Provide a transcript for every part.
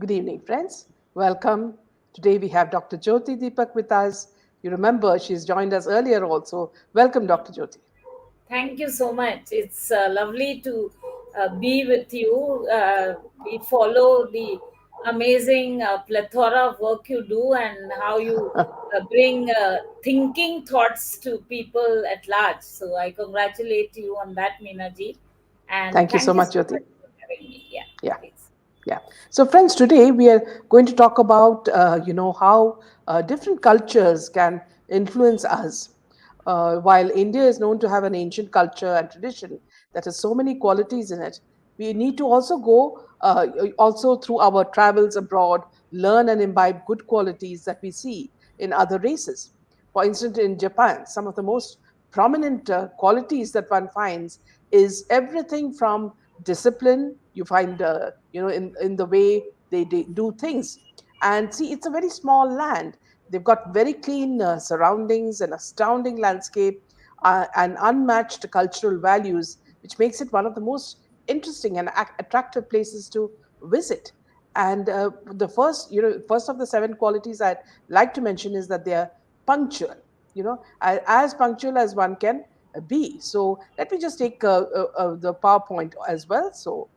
Good evening, friends. Welcome. Today we have Dr. Jyoti Deepak with us. You remember she's joined us earlier also. Welcome, Dr. Jyoti. Thank you so much. It's lovely to be with you. We follow the amazing plethora of work you do and how you bring thinking thoughts to people at large. So I congratulate you on that, Meena ji. And Thank you so thank you much, so Jyoti. much for having me. Yeah, Yeah, please. yeah. So, friends, today we are going to talk about, how different cultures can influence us. While India is known to have an ancient culture and tradition that has so many qualities in it, we need to also go also through our travels abroad, learn and imbibe good qualities that we see in other races. For instance, in Japan, some of the most prominent qualities that one finds is everything from discipline. You find, in the way they do things. And see, it's a very small land. They've got very clean surroundings, an astounding landscape, and unmatched cultural values, which makes it one of the most interesting and attractive places to visit. And the first of the seven qualities I'd like to mention is that they are punctual. As punctual as one can be. So let me just take the PowerPoint as well. So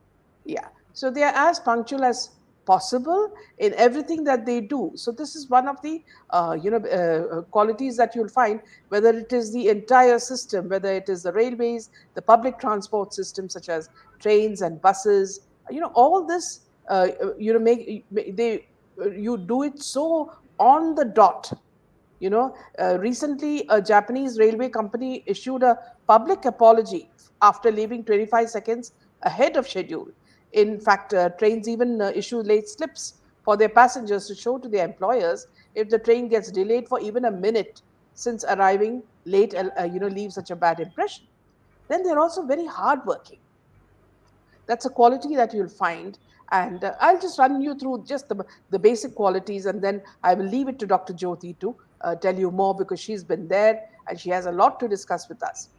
yeah, so they are as punctual as possible in everything that they do. So this is one of the qualities that you'll find, whether it is the entire system, whether it is the railways, the public transport system such as trains and buses. All this you do it so on the dot. Recently, a Japanese railway company issued a public apology after leaving 25 seconds ahead of schedule. In fact, trains even issue late slips for their passengers to show to their employers if the train gets delayed for even a minute, since arriving late, leaves such a bad impression. Then they're also very hardworking. That's a quality that you'll find. And I'll just run you through just the basic qualities, and then I will leave it to Dr. Jyoti to tell you more, because she's been there and she has a lot to discuss with us.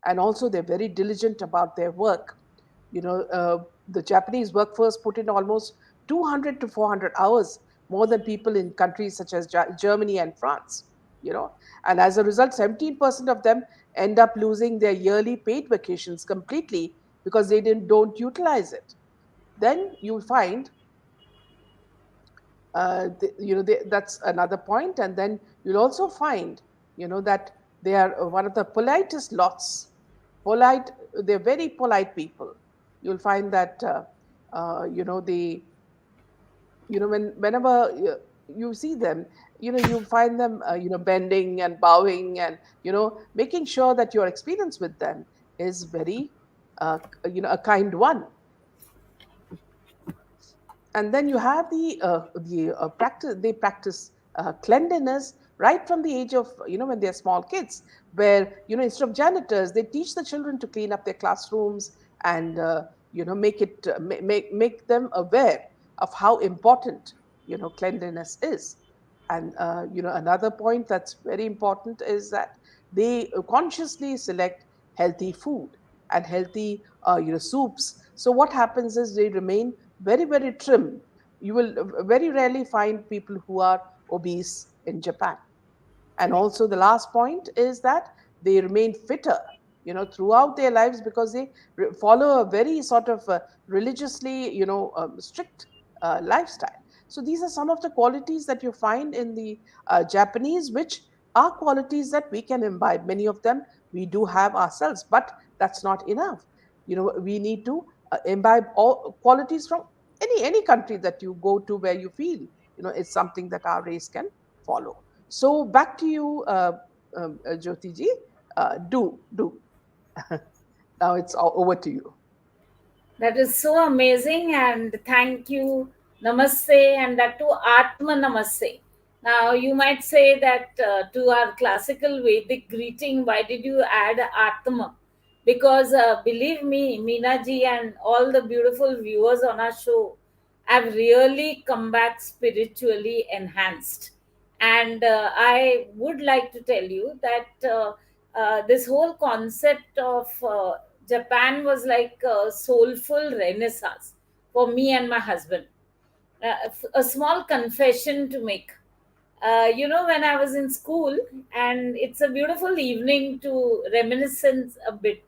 And also, they're very diligent about their work. The Japanese workforce put in almost 200 to 400 hours more than people in countries such as Germany and France. You know, and as a result, 17% of them end up losing their yearly paid vacations completely because they don't utilize it. Then you'll find, that's another point. And then you'll also find, that they are one of the politest lots. Polite, they're very polite people. You'll find that, they, whenever you see them, you find them, bending and bowing and, making sure that your experience with them is very, a kind one. And then you have the practice. They practice cleanliness right from the age of, when they're small kids, where, instead of janitors, they teach the children to clean up their classrooms and, make them aware of how important, cleanliness is. And another point that's very important is that they consciously select healthy food and healthy, soups. So what happens is they remain very, very trim. You will very rarely find people who are obese in Japan. And also, the last point is that they remain fitter, throughout their lives, because they follow a very sort of religiously, strict lifestyle. So these are some of the qualities that you find in the Japanese, which are qualities that we can imbibe. Many of them we do have ourselves, but that's not enough. We need to imbibe all qualities from any country that you go to, where you feel, it's something that our race can follow. So back to you, Jyoti ji. Do. Now it's all over to you. That is so amazing, and thank you, namaste, and that to Atma Namaste. Now, you might say that to our classical Vedic greeting, why did you add Atma? Because believe me, Meena ji and all the beautiful viewers on our show have really come back spiritually enhanced. And I would like to tell you that this whole concept of Japan was like a soulful renaissance for me and my husband. a small confession to make. When I was in school, and it's a beautiful evening to reminiscence a bit,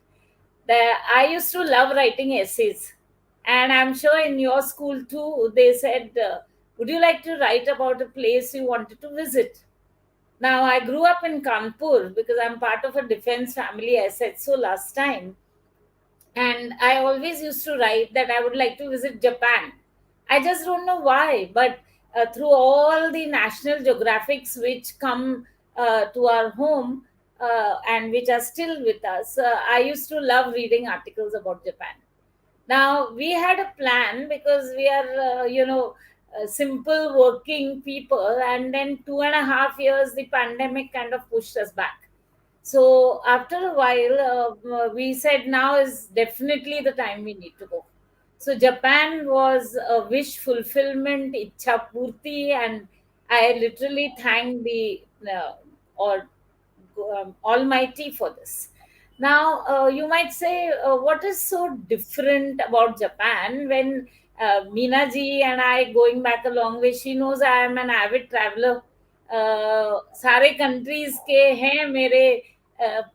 that I used to love writing essays. And I'm sure in your school too, they said, would you like to write about a place you wanted to visit? Now, I grew up in Kanpur because I'm part of a defense family, I said so last time. And I always used to write that I would like to visit Japan. I just don't know why, but through all the national geographics which come to our home and which are still with us, I used to love reading articles about Japan. Now we had a plan because we are, simple working people, and then 2.5 years the pandemic kind of pushed us back. So after a while, we said now is definitely the time we need to go. So Japan was a wish fulfillment, ichha purti, and I literally thank the or Almighty for this. Now, you might say, what is so different about Japan when Meena ji and I, going back a long way, she knows I am an avid traveler. सारे countries के हैं मेरे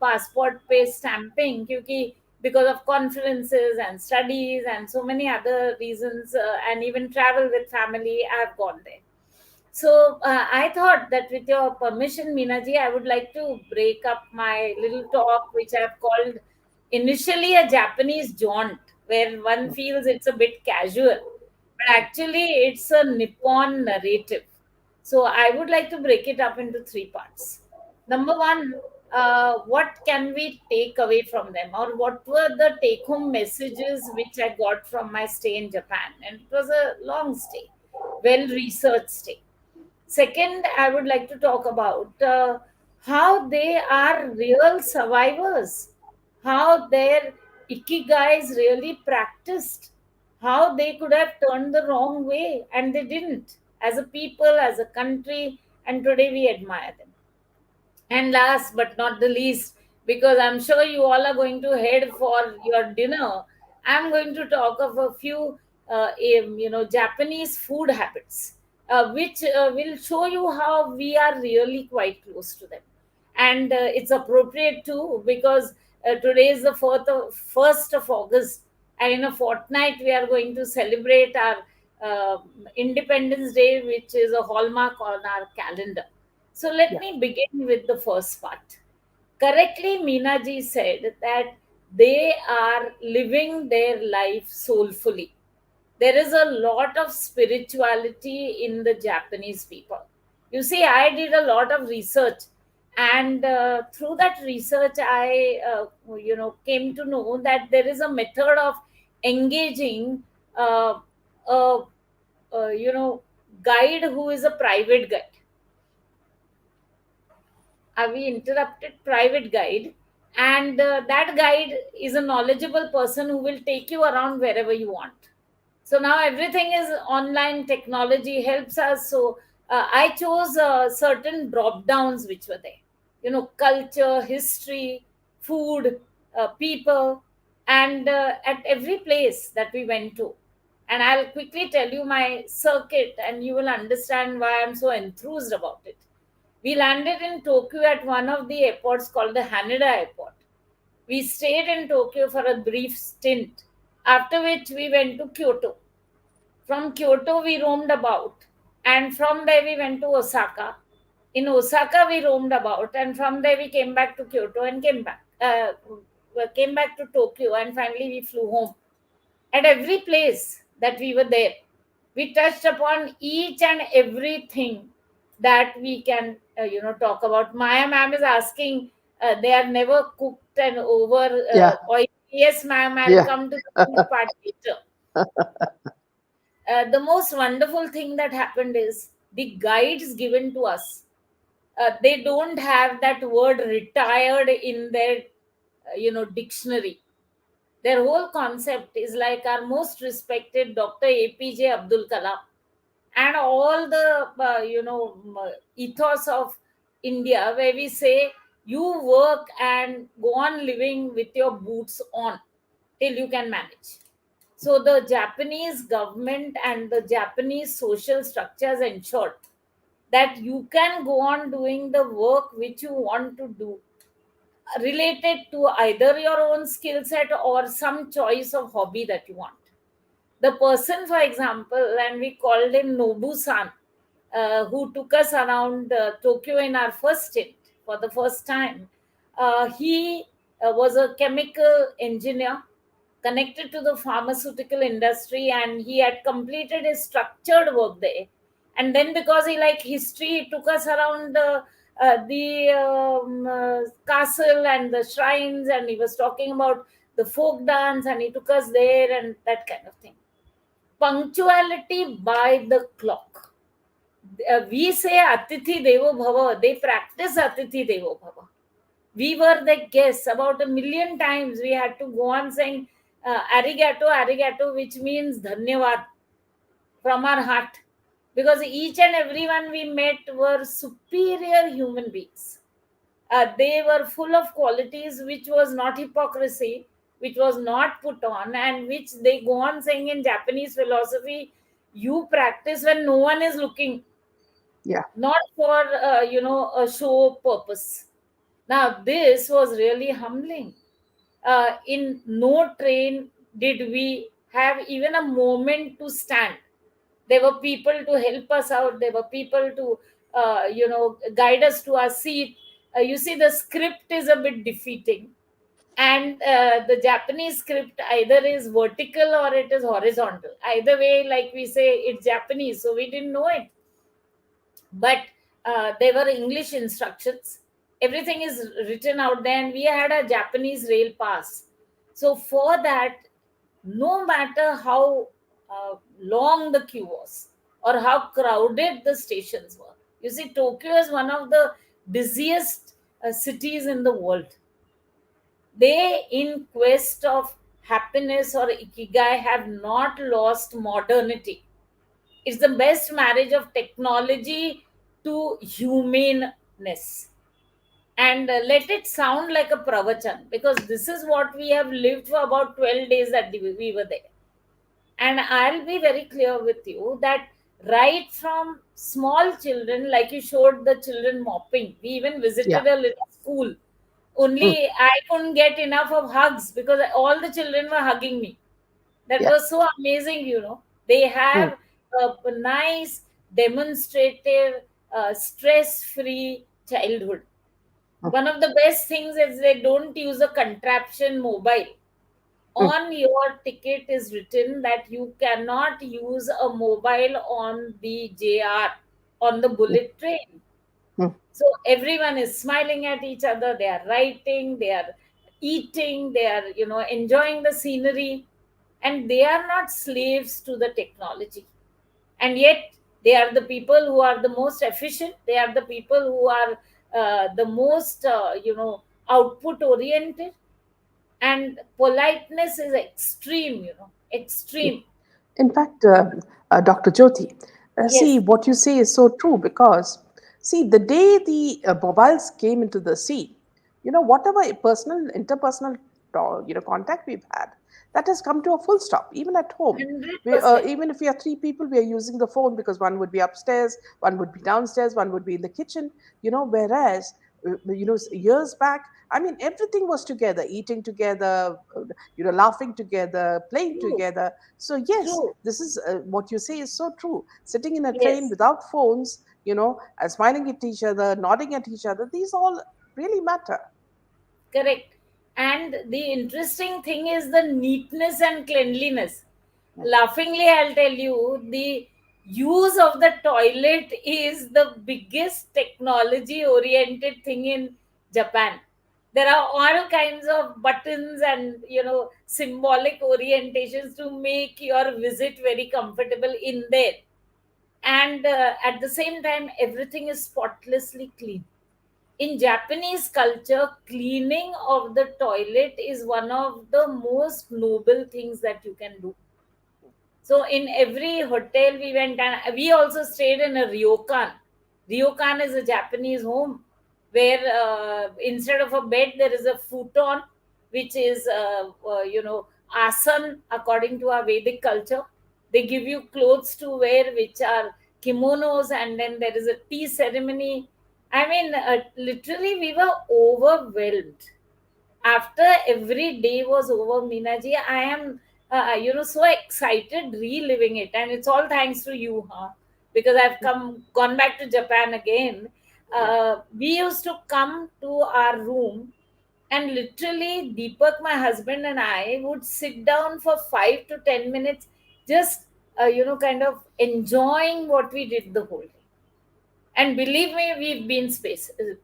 passport पे stamping, क्योंकि because of conferences and studies and so many other reasons, and even travel with family, I've gone there. So I thought that with your permission, Meenaji, I would like to break up my little talk, which I've called initially a Japanese jaunt, where one feels it's a bit casual, but actually it's a Nippon narrative. So I would like to break it up into three parts. Number one, what can we take away from them, or what were the take home messages which I got from my stay in Japan? And it was a long stay, well researched stay. Second, I would like to talk about how they are real survivors, how their ikigai is really practiced, how they could have turned the wrong way and they didn't, as a people, as a country, and today we admire them. And last but not the least, because I'm sure you all are going to head for your dinner, I'm going to talk of a few, Japanese food habits, which will show you how we are really quite close to them. And it's appropriate too because today is the 1st of August, and in a fortnight we are going to celebrate our Independence Day, which is a hallmark on our calendar. So let Yeah. me begin with the first part. Correctly, Meena ji said that they are living their life soulfully. There is a lot of spirituality in the Japanese people. You see, I did a lot of research, and through that research, I came to know that there is a method of engaging uh, a, guide who is a private guide. We interrupted private guide, and that guide is a knowledgeable person who will take you around wherever you want. So now everything is online, technology helps us. So I chose certain drop downs which were there, culture, history, food, people, and at every place that we went to, and I'll quickly tell you my circuit and you will understand why I'm so enthused about it. We landed in Tokyo at one of the airports called the Haneda Airport. We stayed in Tokyo for a brief stint, after which we went to Kyoto. From Kyoto, we roamed about, and from there, we went to Osaka. In Osaka, we roamed about, and from there, we came back to Kyoto and came back to Tokyo, and finally, we flew home. At every place that we were there, we touched upon each and everything that we can talk about. Maya ma'am is asking, they are never cooked and over Yeah. oil. Yes ma'am, I'll Yeah. come to the food part later. The most wonderful thing that happened is the guides given to us, they don't have that word retired in their dictionary. Their whole concept is like our most respected Dr. APJ Abdul Kalam and all the ethos of India, where we say you work and go on living with your boots on till you can manage. So the Japanese government and the Japanese social structures ensured that you can go on doing the work which you want to do, related to either your own skill set or some choice of hobby that you want. The person, for example, and we called him Nobu-san, who took us around Tokyo in our first stint for the first time. He was a chemical engineer connected to the pharmaceutical industry, and he had completed his structured work there. And then, because he liked history, he took us around the castle and the shrines, and he was talking about the folk dance, and he took us there and that kind of thing. Punctuality by the clock. We say Atithi Devo Bhava, they practice Atithi Devo Bhava. We were the guests about a million times. We had to go on saying arigato, arigato, which means dhanyavad from our heart. Because each and everyone we met were superior human beings. They were full of qualities which was not hypocrisy, which was not put on, and which they go on saying in Japanese philosophy, you practice when no one is looking, Yeah. not for a show purpose. Now this was really humbling. In no train did we have even a moment to stand. There were people to help us out. There were people to guide us to our seat. You see, the script is a bit defeating, and the Japanese script either is vertical or it is horizontal. Either way, like we say, it's Japanese, so we didn't know it. But they were English instructions. Everything is written out there, and we had a Japanese rail pass. So for that, no matter how long the queue was or how crowded the stations were, you see, Tokyo is one of the busiest cities in the world. They, in quest of happiness or ikigai, have not lost modernity. It's the best marriage of technology to humaneness. And let it sound like a pravachan, because this is what we have lived for about 12 days that we were there. And I'll be very clear with you that right from small children, like you showed the children mopping, we even Yeah. visited a little school. Mm. Only I couldn't get enough of hugs because all the children were hugging me. That Yeah. was so amazing. They Mm. have a nice, demonstrative, stress free childhood. Mm. One of the best things is they don't use a contraption mobile. Mm. On your ticket is written that you cannot use a mobile on the JR, on the Mm. bullet train. Mm. So everyone is smiling at each other, they are writing, they are eating, they are enjoying the scenery, and they are not slaves to the technology. And yet they are the people who are the most efficient, they are the people who are the most output oriented, and politeness is extreme, extreme. In fact, Dr. Jyoti, see, Yes. what you say is so true because, see, the day the mobiles came into the scene, whatever personal, interpersonal, contact we've had, that has come to a full stop, even at home. $100. Even if we are three people, we are using the phone because one would be upstairs, one would be downstairs, one would be in the kitchen, whereas, years back, I mean, everything was together, eating together, laughing together, playing True. together. So yes, True. this is what you say is so true. Sitting in a train Yes. without phones, smiling at each other, nodding at each other, these all really matter. Correct. And the interesting thing is the neatness and cleanliness. Mm. Laughingly, I'll tell you, the use of the toilet is the biggest technology oriented thing in Japan. There are all kinds of buttons and symbolic orientations to make your visit very comfortable in there. And at the same time, everything is spotlessly clean. In Japanese culture, cleaning of the toilet is one of the most noble things that you can do. So in every hotel we went, and we also stayed in a ryokan. Ryokan is a Japanese home where instead of a bed there is a futon, which is asan according to our Vedic culture. They give you clothes to wear, which are kimonos, and then there is a tea ceremony. I mean, literally, we were overwhelmed after every day was over, Minaji. I am, so excited reliving it, and it's all thanks to you, huh? Because I've gone back to Japan again. Yeah. We used to come to our room, and literally, Deepak, my husband, and I would sit down for 5 to 10 minutes, just kind of enjoying what we did the whole day. And believe me, we've been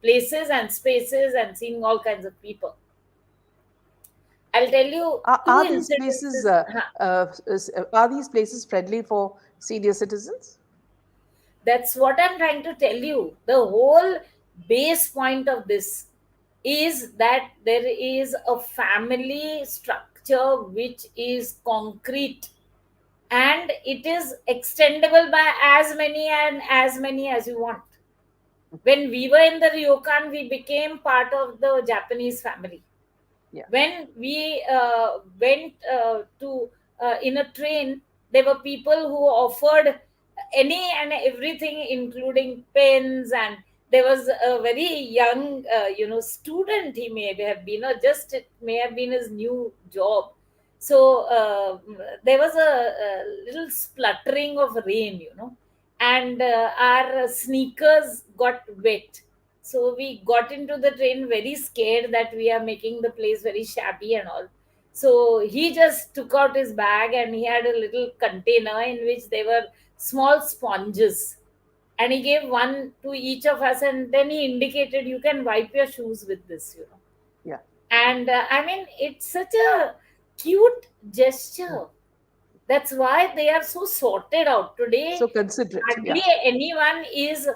places and spaces and seeing all kinds of people. I'll tell you two Are these places incidences. Huh. are these places friendly for senior citizens? That's what I'm trying to tell you. The whole base point of this is that there is a family structure which is concrete, and it is extendable by as many and as many as you want. When we were in the ryokan, we became part of the Japanese family. Yeah. When we went to in a train, there were people who offered any and everything, including pens, and there was a very young student, he may have been, or just it may have been his new job. So there was a little spluttering of rain, and our sneakers got wet. So we got into the train very scared that we are making the place very shabby and all. So he just took out his bag, and he had a little container in which there were small sponges. And he gave one to each of us, and then he indicated, you can wipe your shoes with this. Yeah. And I mean, it's such a cute Mm. gesture. That's why they are so sorted out. So Today, considerate. hardly Yeah. anyone is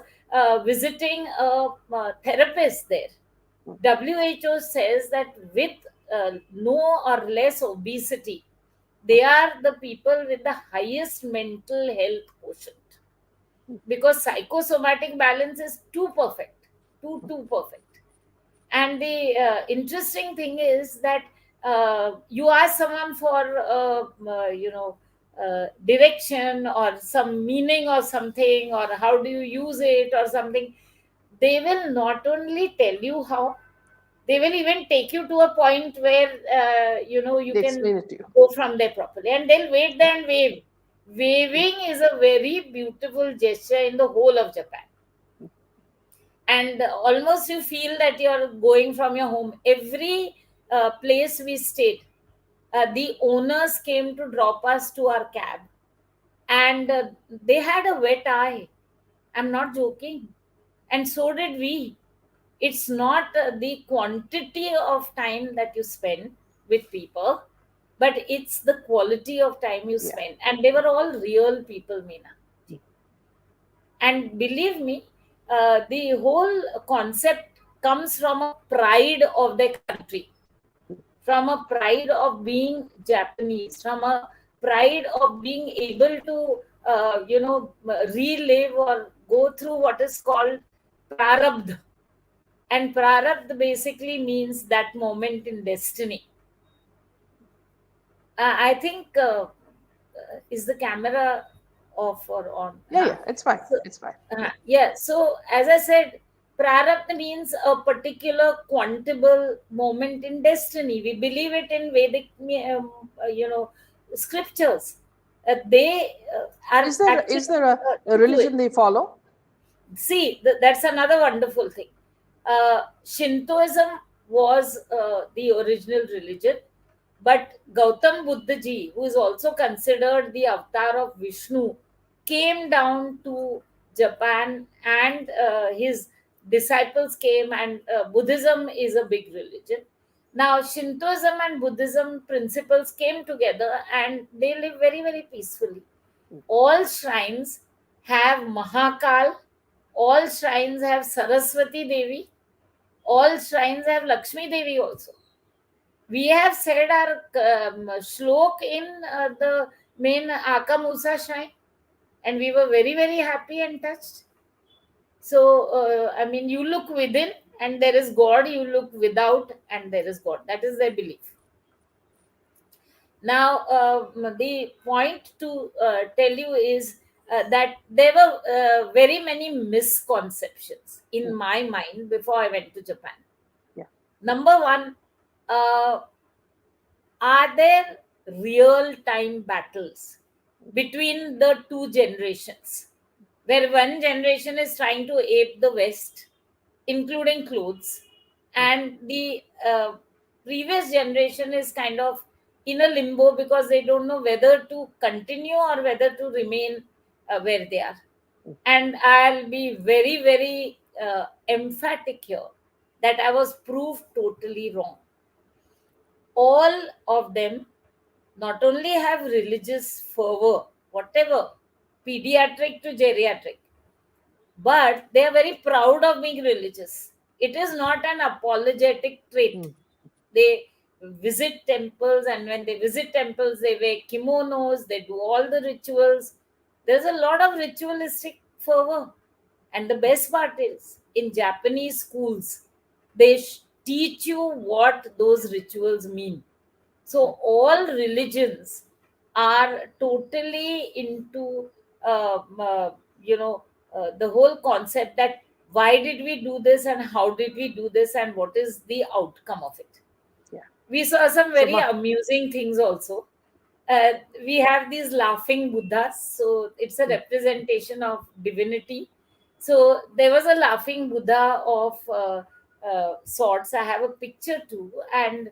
visiting a therapist there. Mm. WHO says that with no or less obesity, Mm. they are the people with the highest mental health quotient, Mm. because psychosomatic balance is too perfect, too perfect. And the interesting thing is that you ask someone for direction or some meaning or something, or how do you use it or something, they will not only tell you how, they will even take you to a point where you They can explain it to you. go from there properly, and they'll wait there and wave. Waving is a very beautiful gesture in the whole of Japan, and almost you feel that you're going from your home. Every place we stayed, the owners came to drop us to our cab, and they had a wet eye. I'm not joking. And so did we. It's not the quantity of time that you spend with people, but it's the quality of time you Yeah. spend. And they were all real people, Meena. And believe me, the whole concept comes from a pride of their country, from a pride of being Japanese, from a pride of being able to, relive or go through what is called prarabdha. And prarabdha basically means that moment in destiny. I think, is the camera off or on? Yeah. Yeah. It's fine. So, It's fine. yeah. So, as I said, prarabdha means a particular quantable moment in destiny. We believe it in Vedic, scriptures. They are Is actually there a true to religion it. they follow? See, that's another wonderful thing. Shintoism was the original religion, but Gautam Buddha ji, who is also considered the avatar of Vishnu, came down to Japan, and his disciples came, and Buddhism is a big religion. Now, Shintoism and Buddhism principles came together, and they live very, very peacefully. All shrines have Mahakal, all shrines have Saraswati Devi, all shrines have Lakshmi Devi also. We have said our shlok in the main Akamusa shrine, and we were very, very happy and touched. So, I mean, you look within and there is God, you look without and there is God. That is their belief. Now, the point to tell you is that there were very many misconceptions in mm, my mind before I went to Japan. yeah, Number one, uh, are there real time battles between the two generations, where one generation is trying to ape the West, including clothes, mm, and the previous generation is kind of in a limbo because they don't know whether to continue or whether to remain where they are. mm, And I'll be very, very emphatic here that I was proved totally wrong. All of them not only have religious fervor, whatever, pediatric to geriatric, but they are very proud of being religious. It is not an apologetic trait. mm, They visit temples, and when they visit temples, they wear kimonos, they do all the rituals. There's a lot of ritualistic fervor. And the best part is, in Japanese schools, they teach you what those rituals mean. mm, So all religions are totally into, you know, the whole concept that why did we do this and how did we do this and what is the outcome of it. yeah. We saw some So, very amusing things also. We have these laughing Buddhas, so it's a mm, representation of divinity. So there was a laughing Buddha of sorts. I have a picture too, and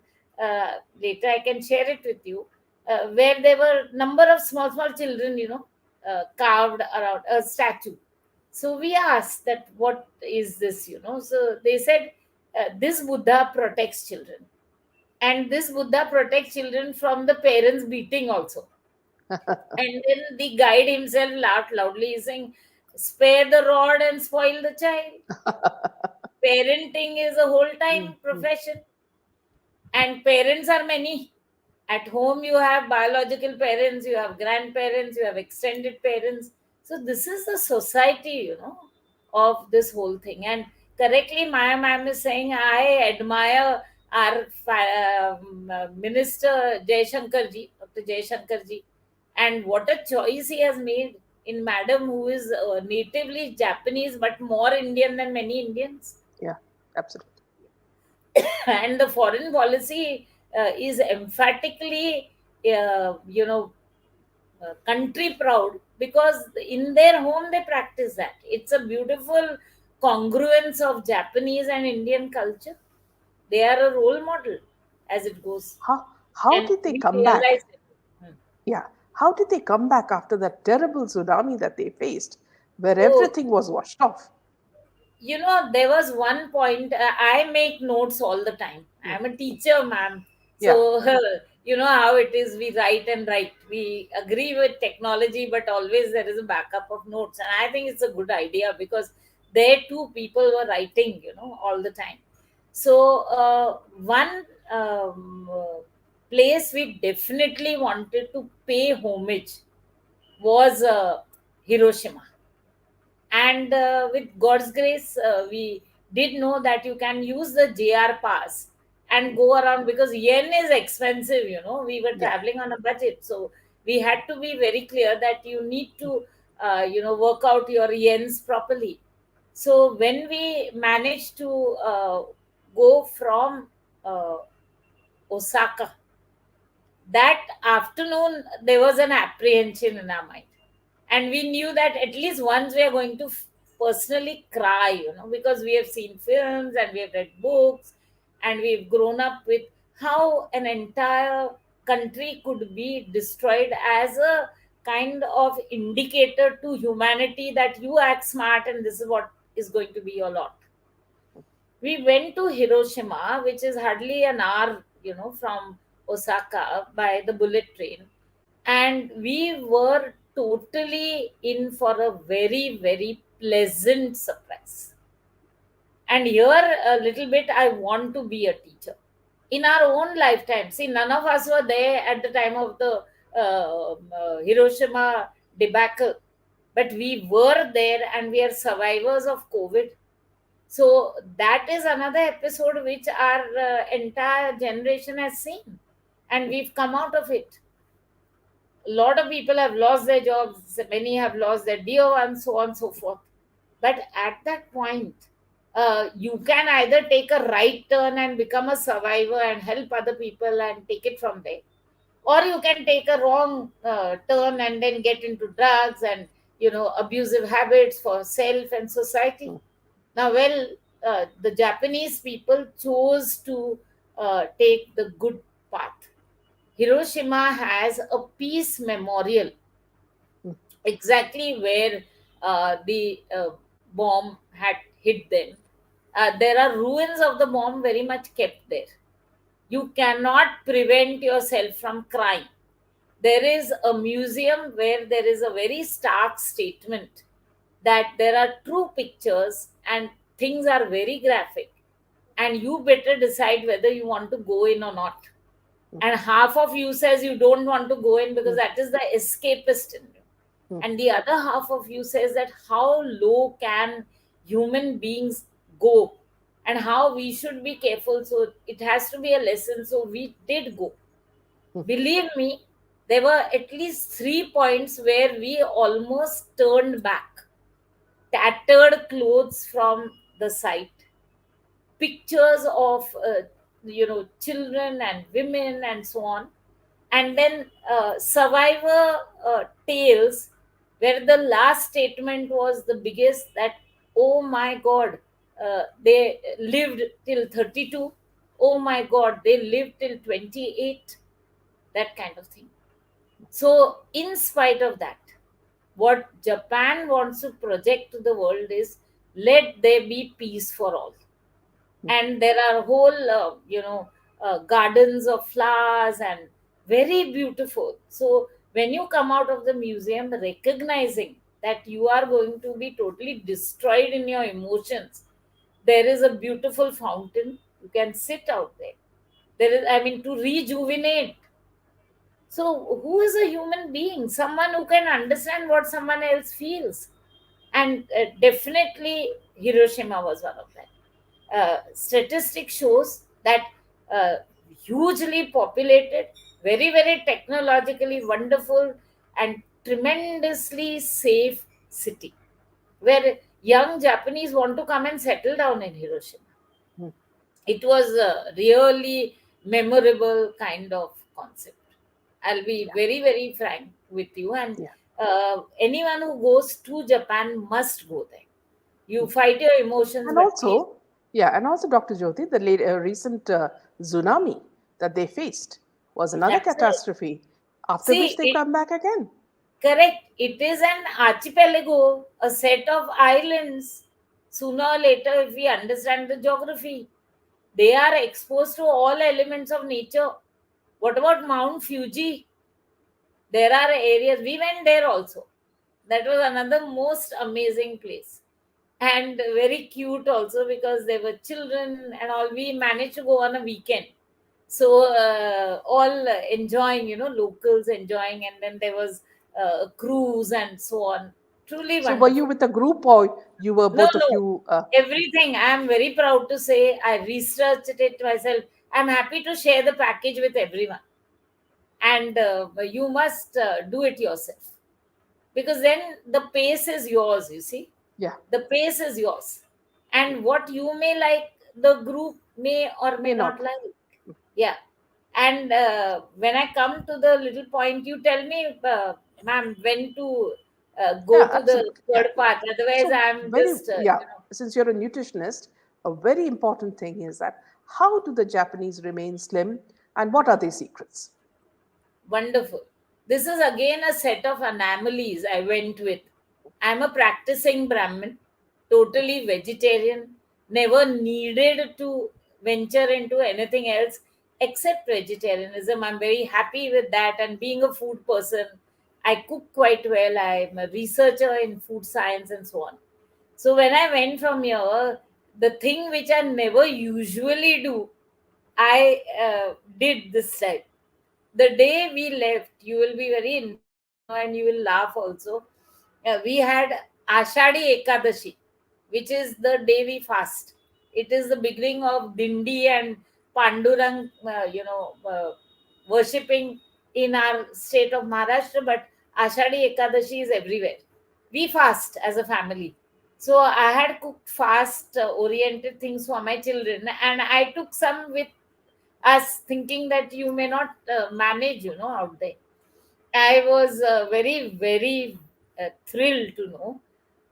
later I can share it with you, where there were number of small small children, carved around a statue. So we asked that what is this, So they said this Buddha protects children, and this Buddha protects children from the parents beating also. And then the guide himself laughed loudly, saying, "Spare the rod and spoil the child. Parenting is a whole mm, time mm, profession, and parents are many. At home, you have biological parents, you have grandparents, you have extended parents. So, this is the society, of this whole thing. And correctly, Maya ma'am is saying, I admire our minister Jaishankar ji, Dr. Jaishankar ji, and what a choice he has made in Madam, who is natively Japanese but more Indian than many Indians. yeah, absolutely. And the foreign policy is emphatically, country proud, because in their home they practice that. It's a beautiful congruence of Japanese and Indian culture. They are a role model as it goes, How and did they we come back? realize it. Hmm. Yeah, how did they come back after that terrible tsunami that they faced, where Oh, everything was washed off? there was one point. I make notes all the time. Mm, I'm a teacher, ma'am. So yeah, you know how it is. We write and write. We agree with technology, but always there is a backup of notes, and I think it's a good idea because there too people were writing, all the time. So one place we definitely wanted to pay homage was Hiroshima. And with God's grace, we did know that you can use the JR pass and mm, go around, because yen is expensive. We were yeah, traveling on a budget, so we had to be very clear that you need mm, to work out your yens properly. So when we managed to go from uh, Osaka, that afternoon there was an apprehension in our mind, and we knew that at least once we are going to personally cry, because we have seen films and we have read books, and we've grown up with how an entire country could be destroyed as a kind of indicator to humanity that you act smart and this is what is going to be your lot. We went to Hiroshima, which is hardly an hour, from Osaka by the bullet train. And we were totally in for a very, very pleasant surprise. And here, a little bit, I want to be a teacher. In our own lifetime, see, none of us were there at the time of the Hiroshima debacle, but we were there and we are survivors of COVID. So that is another episode which our entire generation has seen. and we've come out of it. A lot of people have lost their jobs, many have lost their dear ones, so on and so forth. But at that point, you can either take a right turn and become a survivor and help other people and take it from there, or you can take a wrong turn and then get into drugs and abusive habits for self and society. Now, well, the Japanese people chose to take the good path. Hiroshima has a peace memorial exactly where the bomb had hit them. There are ruins of the bomb very much kept there. You cannot prevent yourself from crying. There is a museum where there is a very stark statement that there are true pictures and things are very graphic, and you better decide whether you want to go in or not. And half of you says you don't want to go in because that is the escapist in you, and the other half of you says that how low can human beings go and how we should be careful, so it has to be a lesson, so we did go. Believe me, there were at least 3 points where we almost turned back, tattered clothes from the site, pictures of children and women and so on, and then survivor tales where the last statement was the biggest, that oh my god, they lived till 32, oh my god, they lived till 28, that kind of thing. So in spite of that, what Japan wants to project to the world is, let there be peace for all. And there are whole gardens of flowers and very beautiful. So when you come out of the museum recognizing that you are going to be totally destroyed in your emotions, there is a beautiful fountain, you can sit out there. There is, I mean, to rejuvenate. So who is a human being? Someone who can understand what someone else feels. And definitely Hiroshima was one of them. Statistic shows that uh, hugely populated, very, very technologically wonderful, and tremendously safe city where young Japanese want to come and settle down in Hiroshima. It was a really memorable kind of concept. I'll be Yeah, very, very frank with you. And yeah. anyone who goes to Japan must go there. You fight your emotions, And but please. also, Dr. Jyoti, the recent tsunami that they faced was another That's it. catastrophe, after which See, they it come back again. correct. It is an archipelago, a set of islands. Sooner or later, if we understand the geography, they are exposed to all elements of nature. What about Mount Fuji? There are areas, we went there also. That was another most amazing place. And very cute also because there were children and all. We managed to go on a weekend. So all enjoying, locals enjoying. And then there was a cruise and so on. Truly So, were you wonderful. with a group or you were No, both of no. you? Everything. I am very proud to say I researched it myself. I'm happy to share the package with everyone. And you must do it yourself, because then the pace is yours, you see. Yeah, The pace is yours, and what you may like, the group may or may may not not. like. Yeah. And when I come to the little point, you tell me, ma'am, when to go Yeah, to the absolutely. Yeah. third part, otherwise So, I'm very, just yeah, since you're a nutritionist, a very important thing is that how do the Japanese remain slim and what are their secrets? wonderful. This is again a set of anomalies I went with. I'm a practicing Brahmin, totally vegetarian, never needed to venture into anything else except vegetarianism. I'm very happy with that. And being a food person, I cook quite well. I'm a researcher in food science and so on. So when I went from here, the thing which I never usually do, I did this time. The day we left, you will be very interested to know and you will laugh also. We had Ashadi Ekadashi, which is the day we fast. It is the beginning of Dindi and Pandurang, worshipping in our state of Maharashtra, but Ashadi Ekadashi is everywhere. We fast as a family. So I had cooked fast oriented things for my children, and I took some with us, thinking that you may not manage, out there. I was very thrilled to know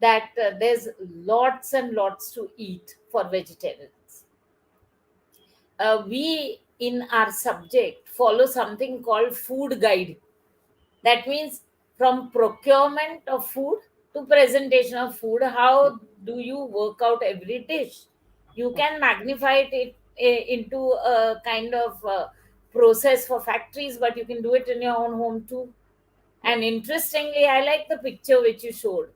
that there's lots and lots to eat for vegetarians. We in our subject follow something called food guide. That means from procurement of food to presentation of food, how do you work out every dish? You can magnify it into a kind of process for factories, but you can do it in your own home too. Yeah. And interestingly, I like the picture which you showed.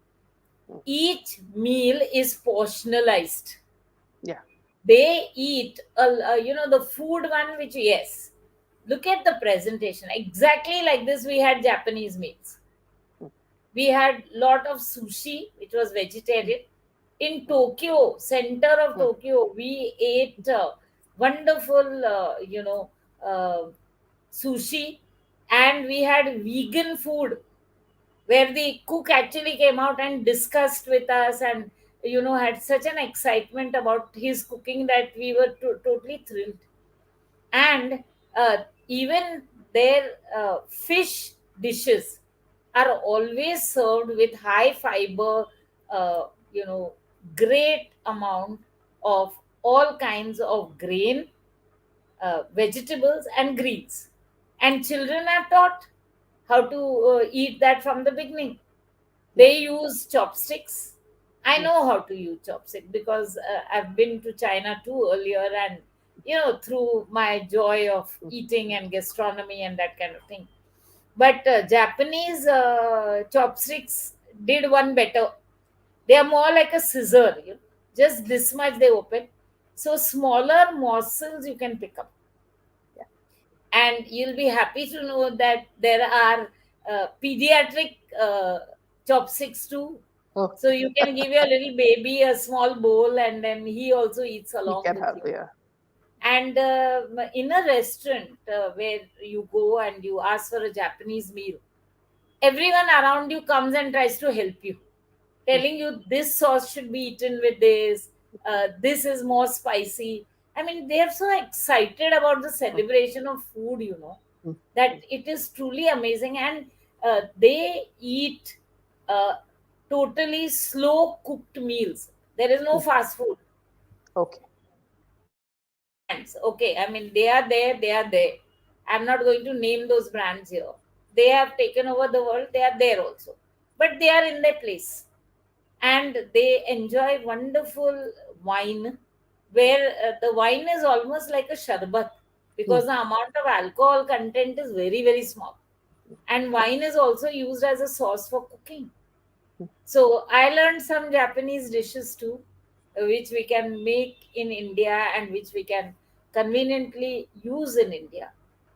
Each meal is portionalized. Yeah. They eat the food one, which, yes, look at the presentation exactly like this. We had Japanese meals, we had lot of sushi which was vegetarian. In Tokyo, center of Tokyo, we ate wonderful uh, sushi, and we had vegan food where the cook actually came out and discussed with us, and had such an excitement about his cooking that we were totally thrilled. And even their fish dishes are always served with high fiber, uh, you know great amount of all kinds of grain, vegetables and greens, and children are taught how to eat that from the beginning. Yeah. They use chopsticks. I know how to use chopstick because I've been to China too earlier, and through my joy of eating and gastronomy and that kind of thing. But Japanese chopsticks did one better. They are more like a scissor, just this much they open, so smaller morsels you can pick up. Yeah. And you'll be happy to know that there are pediatric chopsticks too. So Okay. you can give your little baby a small bowl, and then he also eats He along can with have, you. yeah. And in a restaurant where you go and you ask for a Japanese meal, everyone around you comes and tries to help you, telling you this sauce should be eaten with this, this is more spicy. I mean, they are so excited about the celebration of food, that it is truly amazing. And they eat uh, totally slow cooked meals. There is no fast food. Okay. Big brands, okay, I mean, they are there. I'm not going to name those brands here. They have taken over the world, they are there also, but they are in their place. And they enjoy wonderful wine, where the wine is almost like a sharbat, because the amount of alcohol content is very very small, and wine is also used as a sauce for cooking. So I learned some Japanese dishes too, which we can make in India and which we can conveniently use in India.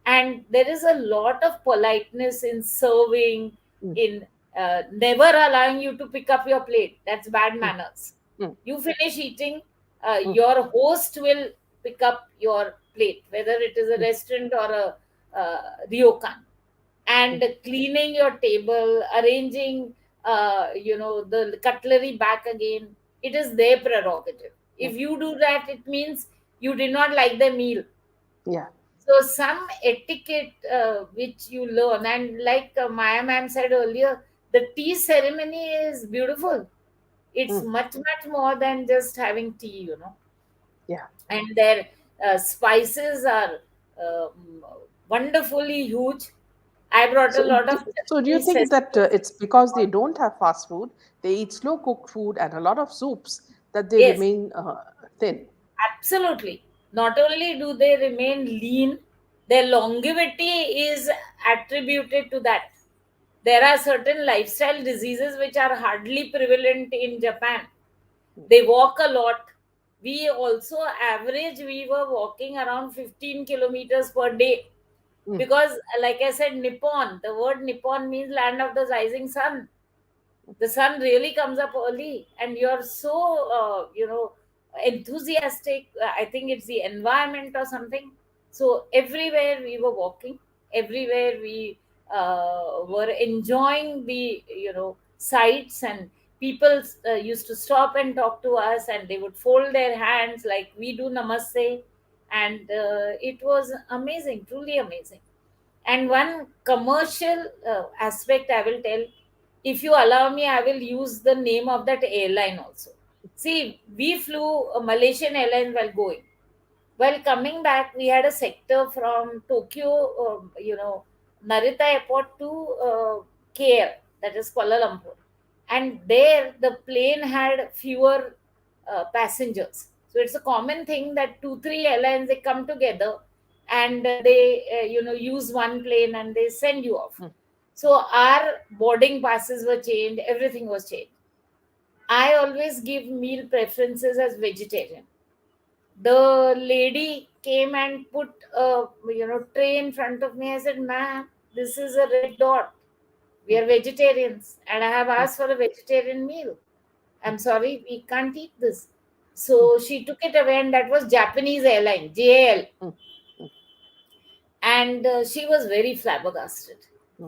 And there is a lot of politeness in serving, in never allowing you to pick up your plate. That's bad manners. You finish eating, your host will pick up your plate, whether it is a restaurant or a ryokan, and cleaning your table, arranging the cutlery back again. It is their prerogative. If you do that, it means you did not like the meal. Yeah. So some etiquette which you learn, and like Maya ma'am said earlier, the tea ceremony is beautiful. It's much much more than just having tea. Yeah. And their spices are wonderfully huge. I brought a So, lot of so do you Japanese think that sesame. it's because they don't have fast food, they eat slow cooked food and a lot of soups, that they Yes, remain thin? absolutely. Not only do they remain lean, their longevity is attributed to that. There are certain lifestyle diseases which are hardly prevalent in Japan. They walk a lot. We also average, we were walking around 15 kilometers per day, Mm, because, like I said, Nippon, the word Nippon means land of the rising sun. The sun really comes up early, and you're so enthusiastic. I think it's the environment or something. So everywhere we were walking, everywhere we were enjoying the sights, and people used to stop and talk to us, and they would fold their hands like we do namaste. And it was amazing, truly amazing. And one commercial aspect I will tell, if you allow me, I will use the name of that airline also. See, we flew a Malaysian Airlines while going. While coming back, we had a sector from Tokyo, Narita Airport to KL, that is Kuala Lumpur. And there, the plane had fewer passengers. So it's a common thing that two, three airlines they come together, and they use one plane and they send you off. So our boarding passes were changed, everything was changed. I always give meal preferences as vegetarian. The lady came and put a tray in front of me. I said, "Ma'am, this is a red dot. We are vegetarians, and I have asked for a vegetarian meal. I'm sorry, we can't eat this." So she took it away, and that was Japanese airline, JAL. And she was very flabbergasted,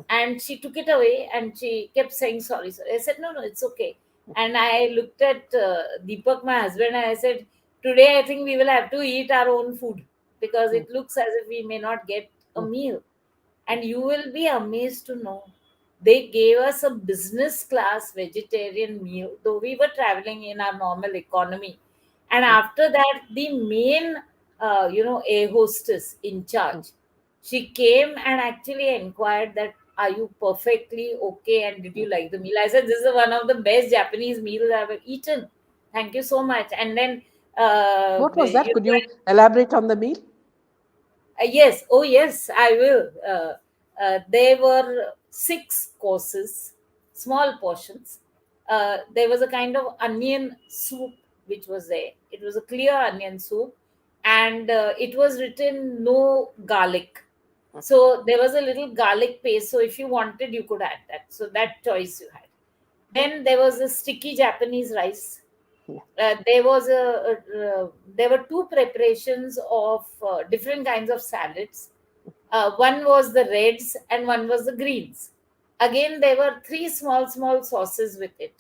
and she took it away and she kept saying sorry, sorry. I said, no, no, it's okay. And I looked at Deepak, my husband, and I said, today I think we will have to eat our own food, because it looks as if we may not get a meal. And you will be amazed to know they gave us a business class vegetarian meal, though we were traveling in our normal economy. And after that, the main air hostess in charge, she came and actually inquired that, are you perfectly okay, and did you like the meal? I said, this is one of the best Japanese meals I've ever eaten, thank you so much. And then What was that? Could you elaborate on the meal? yes, oh yes, I will. There were six courses, small portions. There was a kind of onion soup which was there. It was a clear onion soup, and it was written no garlic. So there was a little garlic paste. So if you wanted, you could add that. So that choice you had. Then there was a sticky Japanese rice. Yeah. There were two preparations of different kinds of salads. One was the reds and one was the greens. Again, there were three small sauces with it.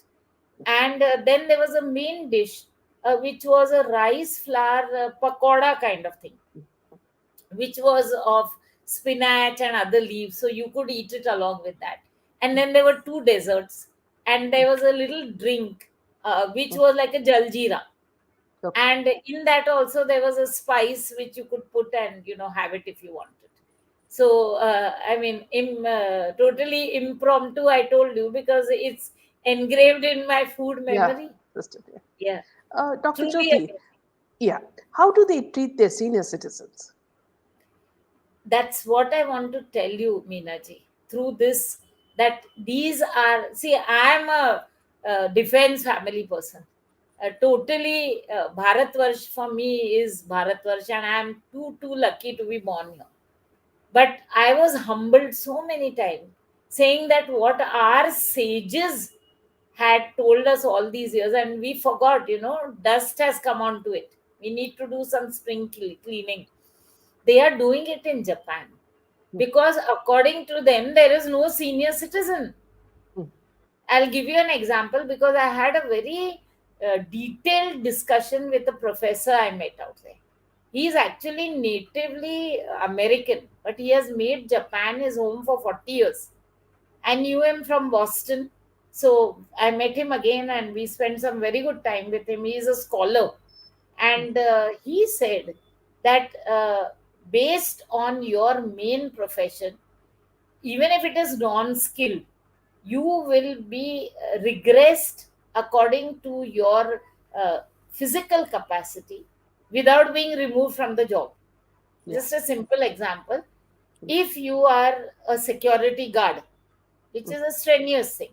And then there was a main dish, which was a rice flour pakoda kind of thing, which was of spinach and other leaves, so you could eat it along with that. And then there were two desserts, and there was a little drink, which was like a jaljeera. Okay. And in that also there was a spice which you could put and have it if you wanted. So I mean, totally impromptu, I told you, because it's engraved in my food Yeah. memory. Understood. Yeah. Yeah, Dr. truly Jyoti, amazing. yeah. How do they treat their senior citizens? That's what I want to tell you, Meenaji, through this, that these are, see, I'm a defense family person. Totally, Bharatvarsh for me is Bharatvarsh, and I'm too lucky to be born here. But I was humbled so many times, saying that what our sages had told us all these years, and we forgot, dust has come onto it. We need to do some spring cleaning. They are doing it in Japan, because according to them there is no senior citizen. Mm, I'll give you an example, because I had a very detailed discussion with a professor I met out there. He is actually natively American, but he has made Japan his home for 40 years. I knew him from Boston, so I met him again and we spent some very good time with him. He is a scholar, and he said that based on your main profession, even if it is non-skilled, you will be regressed according to your physical capacity without being removed from the job. yeah. Just a simple example: if you are a security guard, which is a strenuous thing,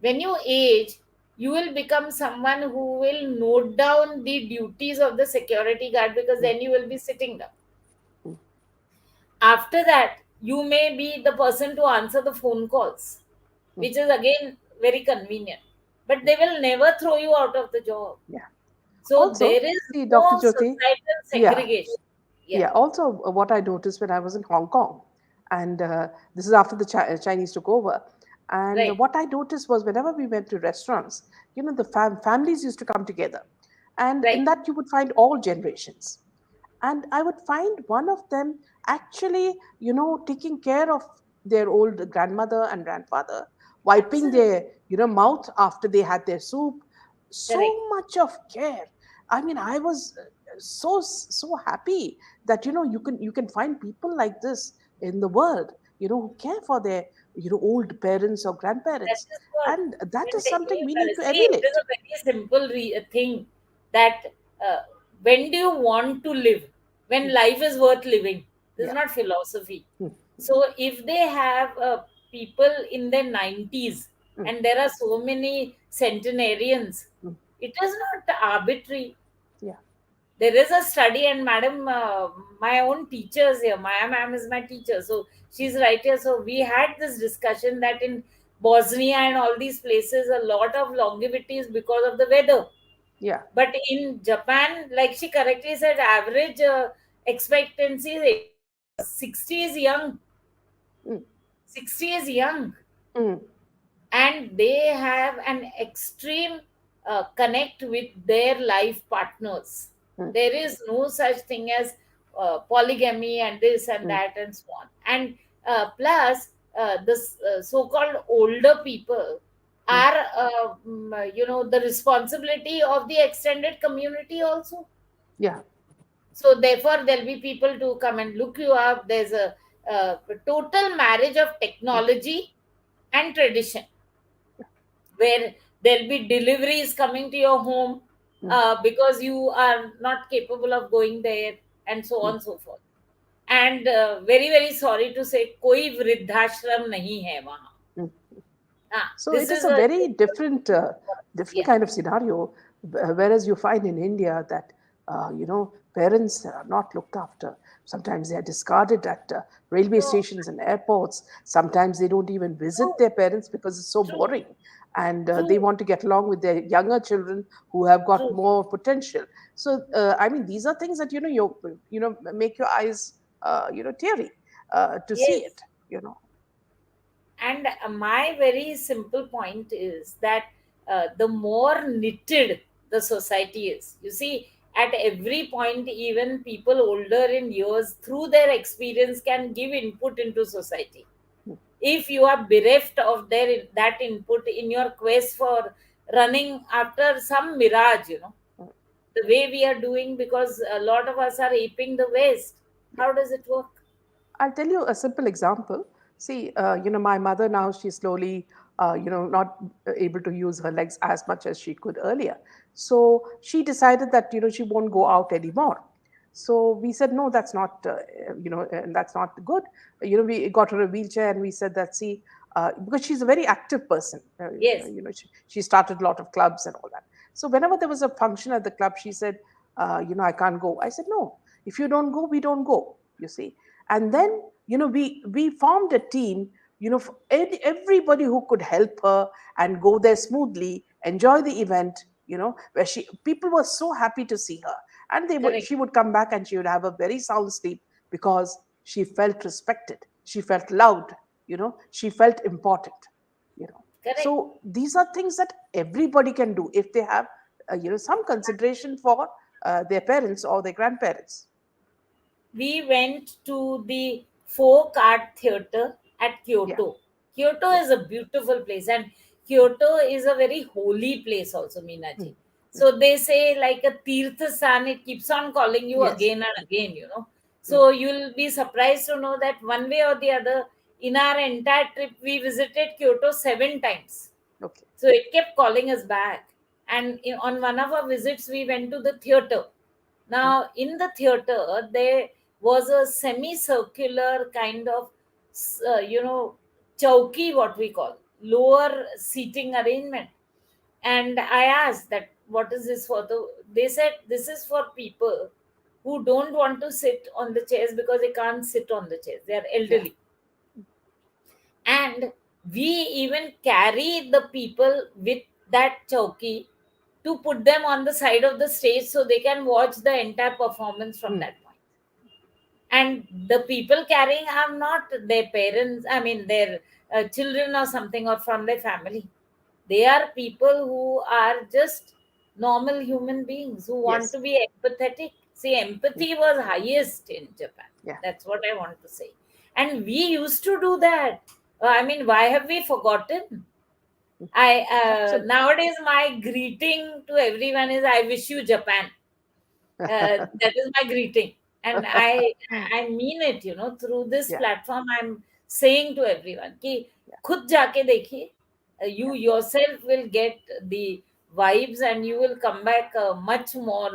when you age, you will become someone who will note down the duties of the security guard, because then you will be sitting down. After that, you may be the person to answer the phone calls, which is again very convenient, but they will never throw you out of the job. Yeah. So Also, there is see, Dr. no Jyoti, societal yeah, segregation. Yeah. yeah. Also, what I noticed when I was in Hong Kong, And this is after the Chinese took over. And Right. what I noticed was whenever we went to restaurants, the families used to come together. And in Right. that, you would find all generations. And I would find one of them actually, taking care of their old grandmother and grandfather, wiping Absolutely. their, mouth after they had their soup. Correct. So much of care. I mean, I was so happy that you can find people like this in the world, who care for their old parents or That grandparents, is what. and that And is something we need to see, it is emulate. a very simple thing that uh, when do you want to live? When Mm, life is worth living. This is yeah. not philosophy. Mm, So if they have people in their 90s mm, and there are so many centenarians, mm, it is not arbitrary. yeah. There is a study, and madam, my own teachers here, Maya ma'am is my teacher, so she's right here. So we had this discussion that in Bosnia and all these places a lot of longevity is because of the weather. Yeah. But in Japan, like she correctly said, average expectancy is 60 is young. Mm, 60 is young. mm, And they have an extreme connect with their life partners. mm, There is no such thing as polygamy and this and mm, that and so on. And plus, this so-called older people mm, are, the responsibility of the extended community also. yeah. So therefore, there'll be people to come and look you up. There's a total marriage of Mm, technology and tradition, where there'll be deliveries coming to your home mm, because you are not capable of going there, and so on mm, and so forth. And very very sorry to say, koi वृद्धाश्रम nahi hai wahan. mm. So This it is is a a very different, different yeah. kind of scenario, whereas you find in India that parents are not looked after. Sometimes they are discarded at railway So stations and airports. Sometimes they don't even visit true, their parents because it's so true, boring, and they true, want to get along with their younger children who have got true. more potential. So I mean, these are things that make your eyes teary to see Yes. it. You know. And my very simple point is that the more knitted the society is, you see, at every point, even people older in years, through their experience, can give input into society. Mm, If you are bereft of that input in your quest for running after some mirage, mm. the way we are doing, because a lot of us are aping the West, Yeah. how does it work? I'll tell you a simple example. See, my mother now, she's slowly, not able to use her legs as much as she could earlier. So she decided that, she won't go out anymore. So we said, no, that's not, and that's not good. We got her a wheelchair and we said that, see, because she's a very active person, Yes. she started a lot of clubs and all that. So whenever there was a function at the club, she said, I can't go. I said, no, if you don't go, we don't go, you see. And then we formed a team, for everybody who could help her and go there smoothly, enjoy the event, where she people were so happy to see her, and Correct. she would come back and she would have a very sound sleep because she felt respected, she felt loved, she felt important, Correct. so these are things that everybody can do if they have some consideration for their parents or their grandparents. We went to the folk art theater at Yeah. Kyoto. Kyoto Yeah. is a beautiful place, and Kyoto is a very holy place, also, Mm, Meenaji. mm. So they say, like a Tirtha San, it keeps on calling you Yes. again and again. Mm, So you'll be surprised to know that one way or the other, in our entire trip, we visited Kyoto 7 times. okay. So it kept calling us back. And on one of our visits, we went to the theater. Mm, Now, in the theater, there was a semicircular kind of, chowki, what we call lower seating arrangement. And I asked that, what is this for? They said, this is for people who don't want to sit on the chairs because they can't sit on the chairs. They are yeah. elderly. And we even carry the people with that chowki to put them on the side of the stage so they can watch the entire performance from Mm, that point. and the people carrying are not their parents, I mean their children or something, or from their family. They are people who are just normal human beings who want Yes. to be empathetic. See, Mm. empathy was highest in Japan. Yeah. That's what I want to say. And we used to do that. I mean, why have we forgotten? Mm. I Absolutely. nowadays my greeting to everyone is I wish you Japan. That is my greeting, and I mean it, through this Yeah. platform I'm saying to everyone कि Yeah. खुद जाके देखिए. You Yeah. yourself will get the vibes, and you will come back a much more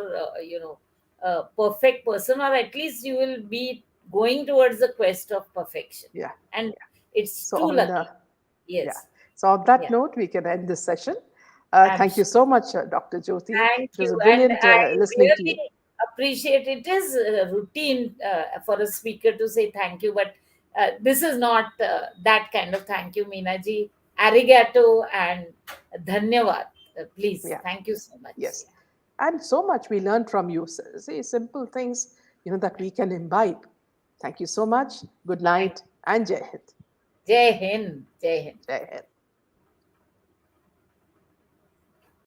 perfect person, or at least you will be going towards the quest of perfection. Yeah. And Yeah. it's So too on lucky. yeah. Yes. So on that Yeah. note, we can end this session. Thank you Absolutely. so much, Dr. Jyoti. Thank It was you. a And brilliant I listening to you. really appreciate it. Is routine for a speaker to say thank you, but this is not that kind of thank you, Meenaji. Arigato and dhanyavad. Please, Yeah. thank you so much. Yes. Yeah. And so much we learned from you. See, simple things, that we can imbibe. Thank you so much. Good Thank night and Jai Hind. you. Jai Hind. Jai Hind. Jai Hind.